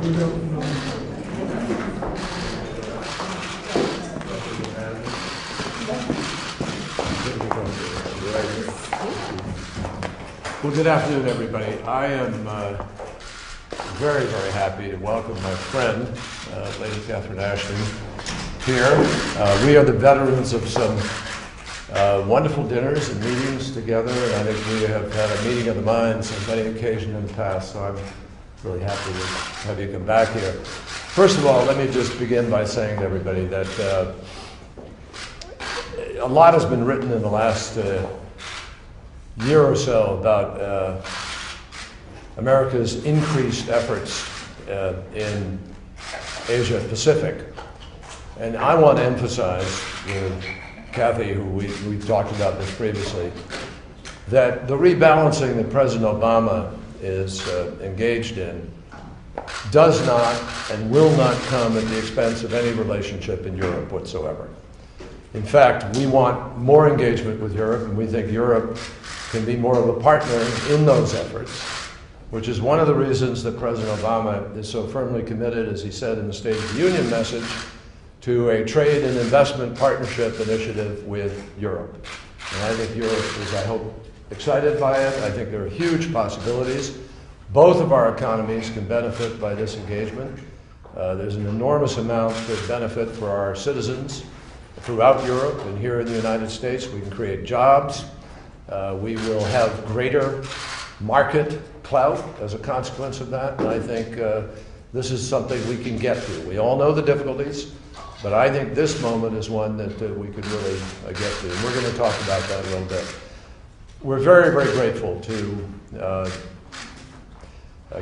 Well, good afternoon, everybody. I am very, very happy to welcome my friend, Lady Catherine Ashton, here. We are the veterans of some wonderful dinners and meetings together, and I think we have had a meeting of the minds on many occasions in the past, so I'm really happy to have you come back here. First of all, let me just begin by saying to everybody that a lot has been written in the last year or so about America's increased efforts in Asia Pacific. And I want to emphasize with Kathy, who we've talked about this previously, that the rebalancing that President Obama is engaged in does not and will not come at the expense of any relationship in Europe whatsoever. In fact, we want more engagement with Europe, and we think Europe can be more of a partner in those efforts, which is one of the reasons that President Obama is so firmly committed, as he said in the State of the Union message, to a trade and investment partnership initiative with Europe. And I think Europe is, I hope, excited by it. I think there are huge possibilities. Both of our economies can benefit by this engagement. There's an enormous amount of benefit for our citizens throughout Europe, and here in the United States we can create jobs. We will have greater market clout as a consequence of that, and I think this is something we can get to. We all know the difficulties, but I think this moment is one that we could really get to, and we're going to talk about that a little bit. We're very, very grateful to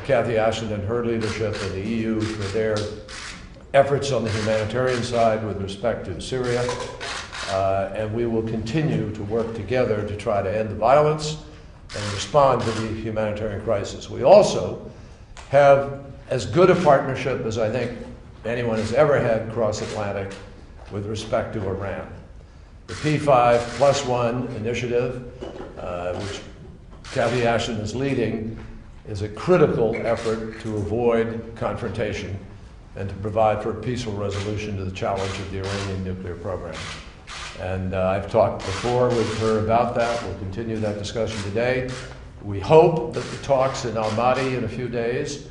Cathy Ashton and her leadership and the EU for their efforts on the humanitarian side with respect to Syria, and we will continue to work together to try to end the violence and respond to the humanitarian crisis. We also have as good a partnership as I think anyone has ever had cross-Atlantic with respect to Iran. The P5+1 initiative, which Cathy Ashton is leading, is a critical effort to avoid confrontation and to provide for a peaceful resolution to the challenge of the Iranian nuclear program. And I've talked before with her about that. We'll continue that discussion today. We hope that the talks in Almaty in a few days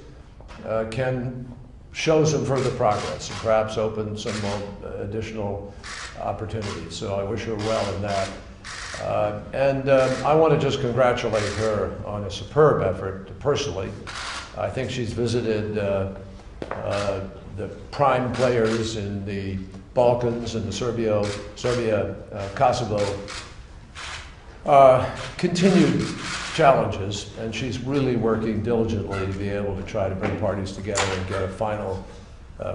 can show some further progress and perhaps open some more additional opportunities. So I wish her well in that. And I want to just congratulate her on a superb effort personally. I think she's visited the prime players in the Balkans and the Serbia-Kosovo continued challenges, and she's really working diligently to be able to try to bring parties together and get a final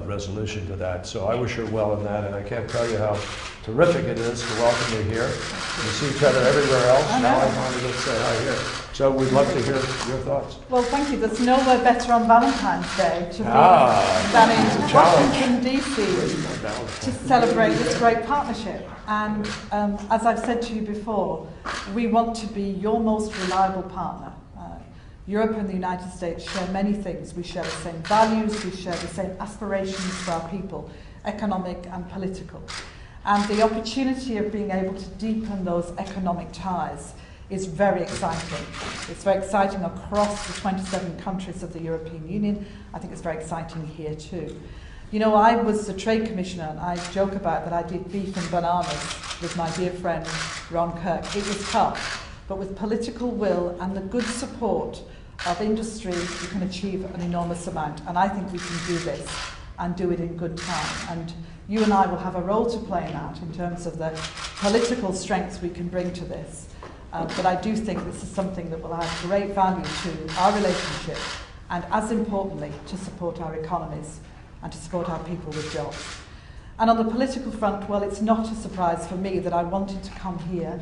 resolution to that. So I wish her well in that, and I can't tell you how terrific it is to welcome you here. We see each other everywhere else. Now I wanted to say hi here. So we'd love to hear your thoughts. Well, thank you. There's nowhere better on Valentine's Day to be than in Washington, D.C. to celebrate this great partnership. And as I've said to you before, we want to be your most reliable partner. Europe and the United States share many things. We share the same values, we share the same aspirations for our people, economic and political. And the opportunity of being able to deepen those economic ties is very exciting. It's very exciting across the 27 countries of the European Union. I think it's very exciting here too. You know, I was the Trade Commissioner, and I joke about that I did beef and bananas with my dear friend Ron Kirk. It was tough, but with political will and the good support of industry, you can achieve an enormous amount. And I think we can do this and do it in good time. And you and I will have a role to play in that in terms of the political strengths we can bring to this. But I do think this is something that will add great value to our relationship and, as importantly, to support our economies and to support our people with jobs. And on the political front, well, it's not a surprise for me that I wanted to come here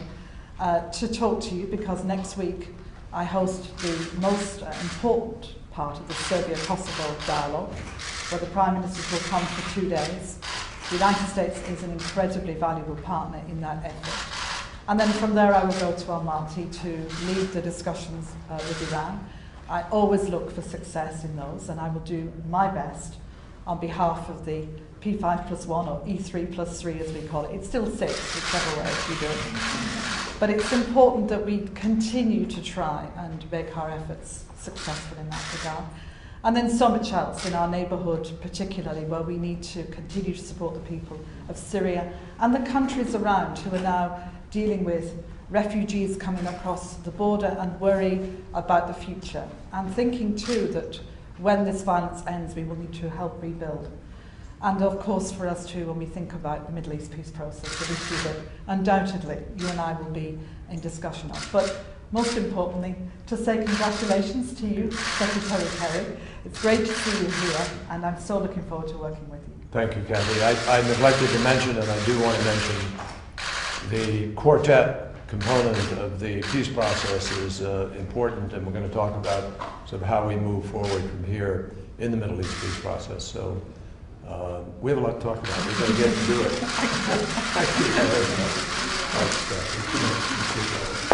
to talk to you, because next week I host the most important part of the Serbia-Kosovo dialogue, where the Prime Ministers will come for 2 days. The United States is an incredibly valuable partner in that effort. And then from there I will go to Almaty to lead the discussions with Iran. I always look for success in those, and I will do my best on behalf of the P5+1 or E3+3 as we call it. It's still 6, whichever way we do it. But it's important that we continue to try and make our efforts successful in that regard. And then so much else in our neighbourhood, particularly where we need to continue to support the people of Syria and the countries around who are now dealing with refugees coming across the border and worry about the future. And thinking too that when this violence ends, we will need to help rebuild. And of course for us too, when we think about the Middle East peace process, an issue that undoubtedly you and I will be in discussion of. But most importantly, to say congratulations to you, Secretary Kerry. It's great to see you here, and I'm so looking forward to working with you. Thank you, Kathy. I neglected to mention, and I do want to mention, the quartet component of the peace process is important, and we're going to talk about sort of how we move forward from here in the Middle East peace process. So we have a lot to talk about. We're going to get to do it. Thank you.